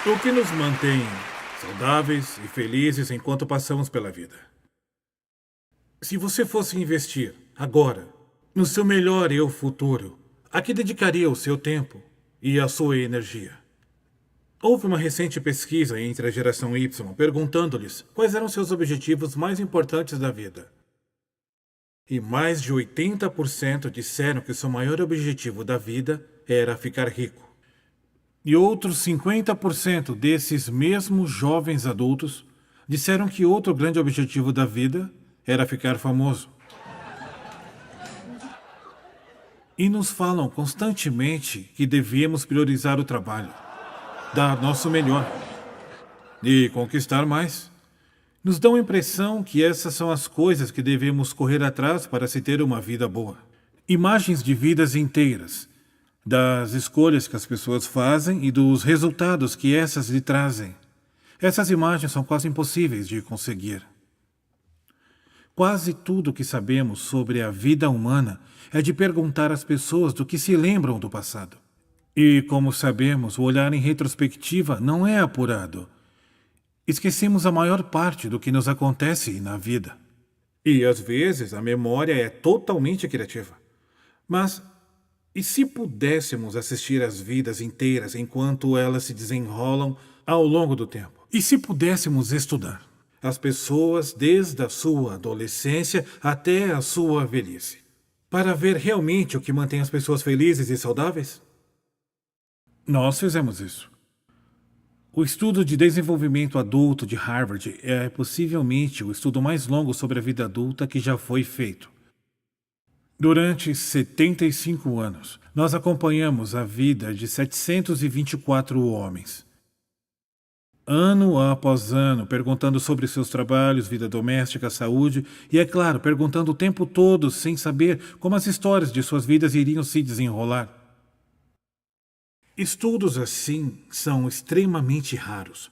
O que nos mantém saudáveis e felizes enquanto passamos pela vida. Se você fosse investir, agora, no seu melhor eu futuro, a que dedicaria o seu tempo e a sua energia? Houve uma recente pesquisa entre a geração Y perguntando-lhes quais eram seus objetivos mais importantes da vida. E mais de 80% disseram que seu maior objetivo da vida era ficar rico. E outros 50% desses mesmos jovens adultos disseram que outro grande objetivo da vida era ficar famoso. E nos falam constantemente que devemos priorizar o trabalho, dar nosso melhor e conquistar mais. Nos dão a impressão que essas são as coisas que devemos correr atrás para se ter uma vida boa. Imagens de vidas inteiras, das escolhas que as pessoas fazem e dos resultados que essas lhe trazem. Essas imagens são quase impossíveis de conseguir. Quase tudo o que sabemos sobre a vida humana é de perguntar às pessoas do que se lembram do passado. E, como sabemos, o olhar em retrospectiva não é apurado. Esquecemos a maior parte do que nos acontece na vida. E, às vezes, a memória é totalmente criativa. Mas e se pudéssemos assistir às vidas inteiras enquanto elas se desenrolam ao longo do tempo? E se pudéssemos estudar as pessoas desde a sua adolescência até a sua velhice, para ver realmente o que mantém as pessoas felizes e saudáveis? Nós fizemos isso. O estudo de desenvolvimento adulto de Harvard é possivelmente o estudo mais longo sobre a vida adulta que já foi feito. Durante 75 anos, nós acompanhamos a vida de 724 homens. Ano após ano, perguntando sobre seus trabalhos, vida doméstica, saúde e, é claro, perguntando o tempo todo sem saber como as histórias de suas vidas iriam se desenrolar. Estudos assim são extremamente raros.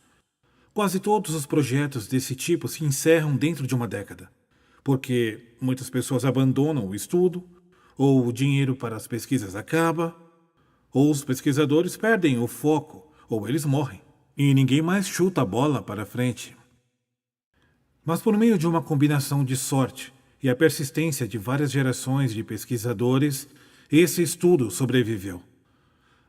Quase todos os projetos desse tipo se encerram dentro de uma década, porque muitas pessoas abandonam o estudo, ou o dinheiro para as pesquisas acaba, ou os pesquisadores perdem o foco, ou eles morrem, e ninguém mais chuta a bola para frente. Mas por meio de uma combinação de sorte e a persistência de várias gerações de pesquisadores, esse estudo sobreviveu.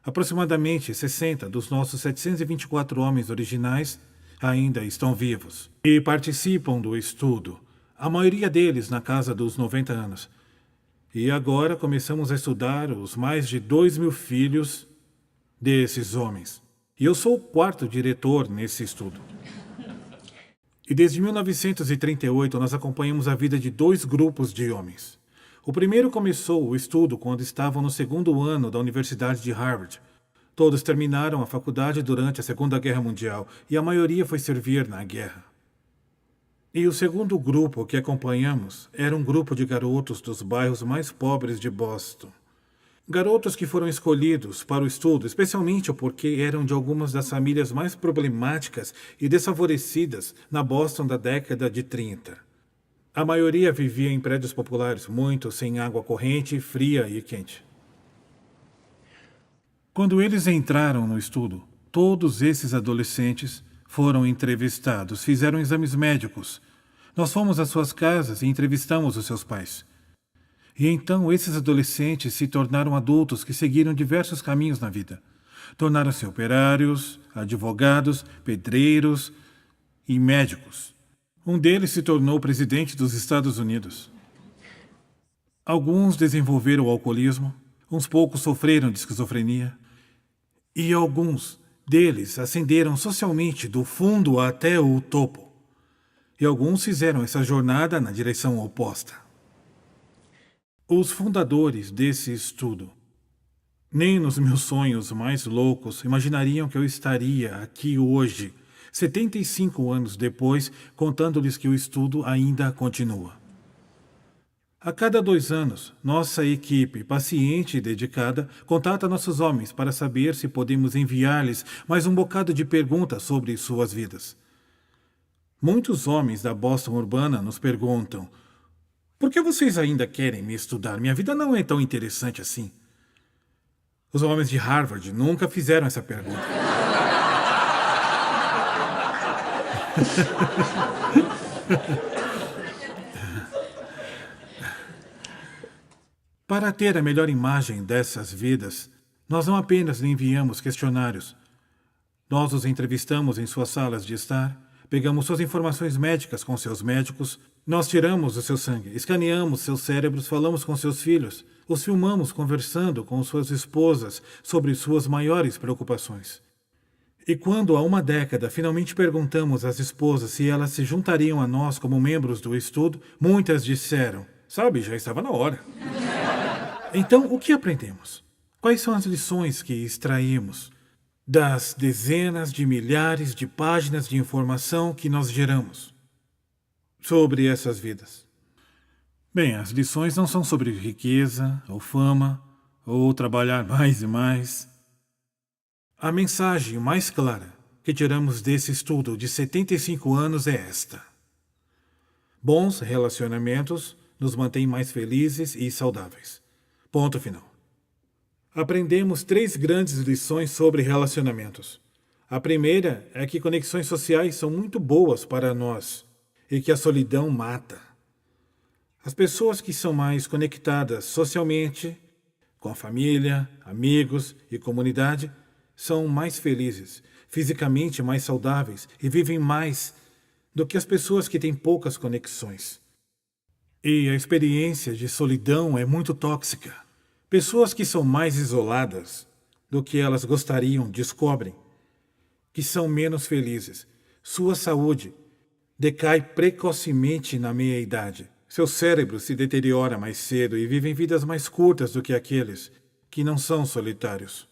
Aproximadamente 60 dos nossos 724 homens originais ainda estão vivos e participam do estudo, a maioria deles na casa dos 90 anos. E agora começamos a estudar os mais de 2.000 filhos desses homens. E eu sou o quarto diretor nesse estudo. E desde 1938 nós acompanhamos a vida de 2 grupos de homens. O primeiro começou o estudo quando estavam no 2º ano da Universidade de Harvard. Todos terminaram a faculdade durante a Segunda Guerra Mundial e a maioria foi servir na guerra. E o segundo grupo que acompanhamos era um grupo de garotos dos bairros mais pobres de Boston. Garotos que foram escolhidos para o estudo, especialmente porque eram de algumas das famílias mais problemáticas e desfavorecidas na Boston da década de 30. A maioria vivia em prédios populares, muitos sem água corrente, fria e quente. Quando eles entraram no estudo, todos esses adolescentes foram entrevistados, fizeram exames médicos. Nós fomos às suas casas e entrevistamos os seus pais. E então esses adolescentes se tornaram adultos que seguiram diversos caminhos na vida. Tornaram-se operários, advogados, pedreiros e médicos. Um deles se tornou presidente dos Estados Unidos. Alguns desenvolveram o alcoolismo, uns poucos sofreram de esquizofrenia, e alguns deles ascenderam socialmente do fundo até o topo. E alguns fizeram essa jornada na direção oposta. Os fundadores desse estudo, nem nos meus sonhos mais loucos, imaginariam que eu estaria aqui hoje, 75 anos depois, contando-lhes que o estudo ainda continua. A cada 2 anos, nossa equipe, paciente e dedicada, contata nossos homens para saber se podemos enviar-lhes mais um bocado de perguntas sobre suas vidas. Muitos homens da Boston urbana nos perguntam: por que vocês ainda querem me estudar? Minha vida não é tão interessante assim. Os homens de Harvard nunca fizeram essa pergunta. Para ter a melhor imagem dessas vidas, nós não apenas lhe enviamos questionários. Nós os entrevistamos em suas salas de estar, pegamos suas informações médicas com seus médicos, nós tiramos o seu sangue, escaneamos seus cérebros, falamos com seus filhos, os filmamos conversando com suas esposas sobre suas maiores preocupações. E quando, há uma década, finalmente perguntamos às esposas se elas se juntariam a nós como membros do estudo, muitas disseram: sabe, já estava na hora. Então, o que aprendemos? Quais são as lições que extraímos das dezenas de milhares de páginas de informação que nós geramos sobre essas vidas? Bem, as lições não são sobre riqueza, ou fama, ou trabalhar mais e mais. A mensagem mais clara que tiramos desse estudo de 75 anos é esta: bons relacionamentos nos mantêm mais felizes e saudáveis. Ponto final. Aprendemos 3 grandes lições sobre relacionamentos. A primeira é que conexões sociais são muito boas para nós e que a solidão mata. As pessoas que são mais conectadas socialmente, com a família, amigos e comunidade, são mais felizes, fisicamente mais saudáveis e vivem mais do que as pessoas que têm poucas conexões. E a experiência de solidão é muito tóxica. Pessoas que são mais isoladas do que elas gostariam descobrem que são menos felizes. Sua saúde decai precocemente na meia-idade. Seu cérebro se deteriora mais cedo e vivem vidas mais curtas do que aqueles que não são solitários.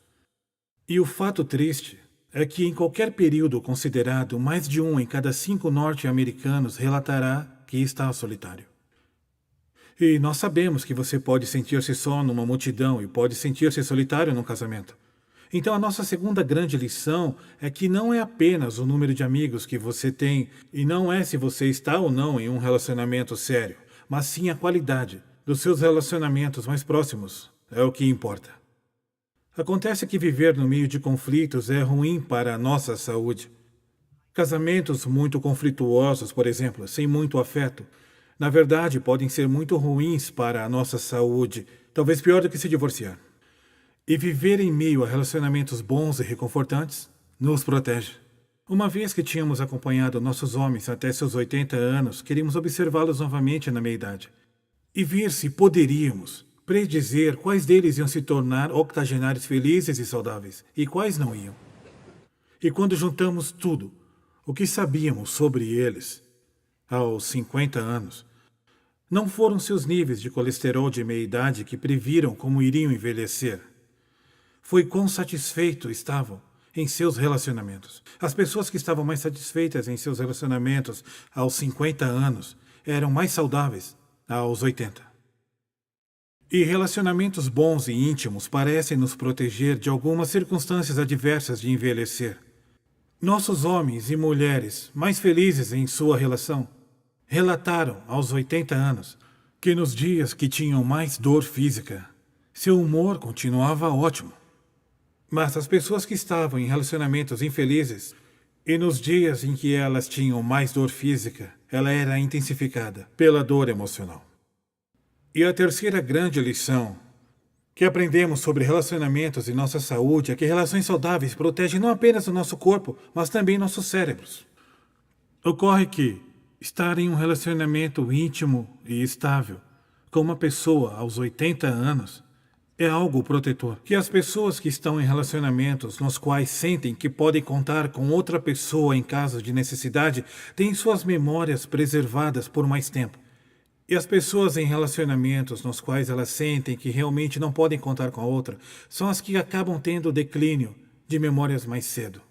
E o fato triste é que em qualquer período considerado, mais de 1 em cada 5 norte-americanos relatará que está solitário. E nós sabemos que você pode sentir-se só numa multidão e pode sentir-se solitário num casamento. Então a nossa segunda grande lição é que não é apenas o número de amigos que você tem e não é se você está ou não em um relacionamento sério, mas sim a qualidade dos seus relacionamentos mais próximos é o que importa. Acontece que viver no meio de conflitos é ruim para a nossa saúde. Casamentos muito conflituosos, por exemplo, sem muito afeto, na verdade, podem ser muito ruins para a nossa saúde, talvez pior do que se divorciar. E viver em meio a relacionamentos bons e reconfortantes nos protege. Uma vez que tínhamos acompanhado nossos homens até seus 80 anos, queríamos observá-los novamente na meia-idade e ver se poderíamos predizer quais deles iam se tornar octogenários felizes e saudáveis e quais não iam. E quando juntamos tudo o que sabíamos sobre eles, aos 50 anos, não foram seus níveis de colesterol de meia-idade que previram como iriam envelhecer. Foi quão satisfeitos estavam em seus relacionamentos. As pessoas que estavam mais satisfeitas em seus relacionamentos aos 50 anos eram mais saudáveis aos 80. E relacionamentos bons e íntimos parecem nos proteger de algumas circunstâncias adversas de envelhecer. Nossos homens e mulheres mais felizes em sua relação relataram aos 80 anos que nos dias que tinham mais dor física, seu humor continuava ótimo. Mas as pessoas que estavam em relacionamentos infelizes, e nos dias em que elas tinham mais dor física, ela era intensificada pela dor emocional. E a terceira grande lição que aprendemos sobre relacionamentos e nossa saúde é que relações saudáveis protegem não apenas o nosso corpo, mas também nossos cérebros. Ocorre que estar em um relacionamento íntimo e estável com uma pessoa aos 80 anos é algo protetor. Que as pessoas que estão em relacionamentos nos quais sentem que podem contar com outra pessoa em caso de necessidade têm suas memórias preservadas por mais tempo. E as pessoas em relacionamentos nos quais elas sentem que realmente não podem contar com a outra são as que acabam tendo declínio de memórias mais cedo.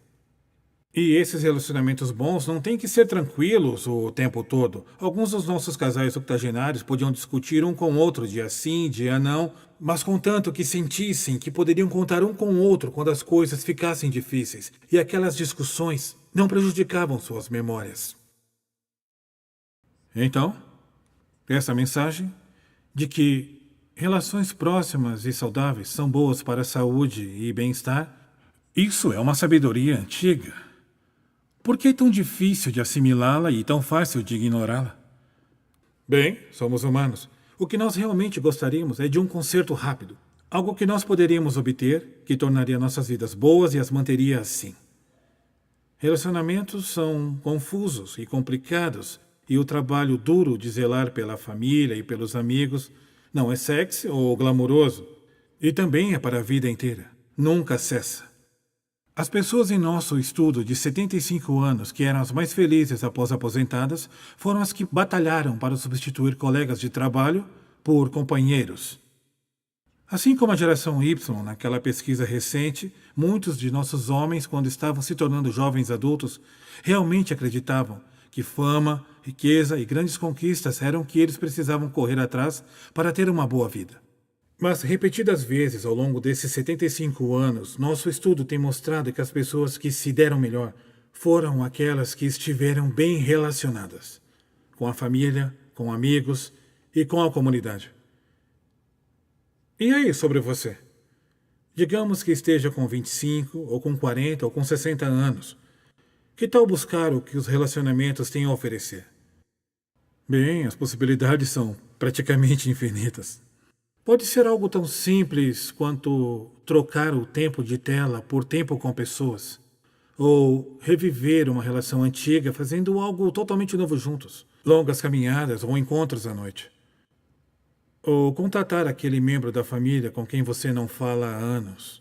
E esses relacionamentos bons não têm que ser tranquilos o tempo todo. Alguns dos nossos casais octogenários podiam discutir um com o outro, dia sim, dia não, mas contanto que sentissem que poderiam contar um com o outro quando as coisas ficassem difíceis. E aquelas discussões não prejudicavam suas memórias. Então, essa mensagem de que relações próximas e saudáveis são boas para a saúde e bem-estar, isso é uma sabedoria antiga. Por que é tão difícil de assimilá-la e tão fácil de ignorá-la? Bem, somos humanos. O que nós realmente gostaríamos é de um conserto rápido. Algo que nós poderíamos obter, que tornaria nossas vidas boas e as manteria assim. Relacionamentos são confusos e complicados, e o trabalho duro de zelar pela família e pelos amigos não é sexy ou glamuroso. E também é para a vida inteira. Nunca cessa. As pessoas em nosso estudo de 75 anos, que eram as mais felizes após aposentadas, foram as que batalharam para substituir colegas de trabalho por companheiros. Assim como a geração Y, naquela pesquisa recente, muitos de nossos homens, quando estavam se tornando jovens adultos, realmente acreditavam que fama, riqueza e grandes conquistas eram o que eles precisavam correr atrás para ter uma boa vida. Mas, repetidas vezes ao longo desses 75 anos, nosso estudo tem mostrado que as pessoas que se deram melhor foram aquelas que estiveram bem relacionadas com a família, com amigos e com a comunidade. E aí, sobre você? Digamos que esteja com 25, ou com 40, ou com 60 anos. Que tal buscar o que os relacionamentos têm a oferecer? Bem, as possibilidades são praticamente infinitas. Pode ser algo tão simples quanto trocar o tempo de tela por tempo com pessoas, ou reviver uma relação antiga fazendo algo totalmente novo juntos, longas caminhadas ou encontros à noite. Ou contatar aquele membro da família com quem você não fala há anos,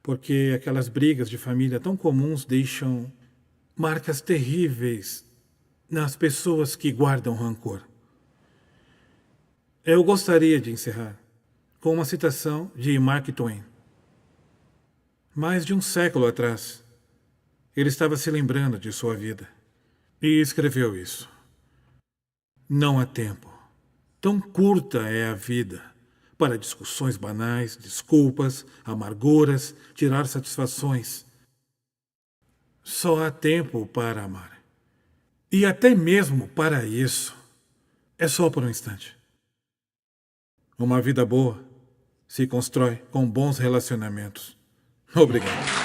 porque aquelas brigas de família tão comuns deixam marcas terríveis nas pessoas que guardam rancor. Eu gostaria de encerrar com uma citação de Mark Twain. Mais de um século atrás, ele estava se lembrando de sua vida e escreveu isso. Não há tempo. Tão curta é a vida para discussões banais, desculpas, amarguras, tirar satisfações. Só há tempo para amar. E até mesmo para isso, é só por um instante. Uma vida boa se constrói com bons relacionamentos. Obrigado.